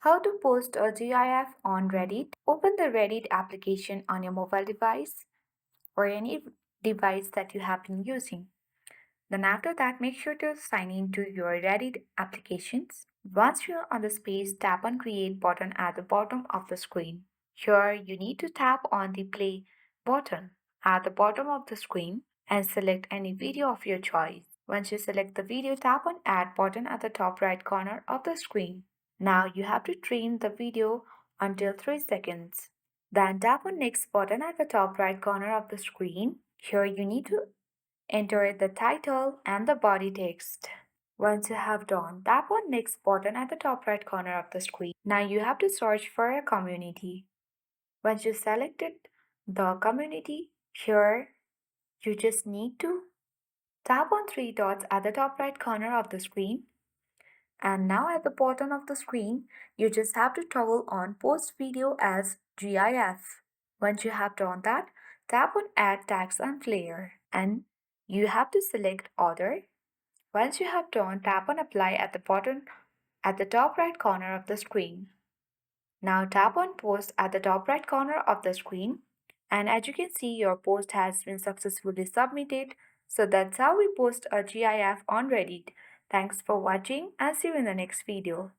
How to post a GIF on Reddit. Open the Reddit application on your mobile device or any device that you have been using. Then after that, make sure to sign in to your Reddit applications. Once you're on this page, tap on Create button at the bottom of the screen. Here, you need to tap on the Play button at the bottom of the screen and select any video of your choice. Once you select the video, tap on Add button at the top right corner of the screen. Now you have to trim the video until 3 seconds. Then tap on Next button at the top right corner of the screen. Here you need to enter the title and the body text. Once you have done, tap on Next button at the top right corner of the screen. Now you have to search for a community. Once you selected the community, here you just need to tap on three dots at the top right corner of the screen. And now at the bottom of the screen, you just have to toggle on Post Video as GIF. Once you have done that, tap on Add Tags and Flare and you have to select Order. Once you have done, tap on Apply at the bottom at the top right corner of the screen. Now tap on Post at the top right corner of the screen and as you can see your post has been successfully submitted. So that's how we post a GIF on Reddit. Thanks for watching and see you in the next video.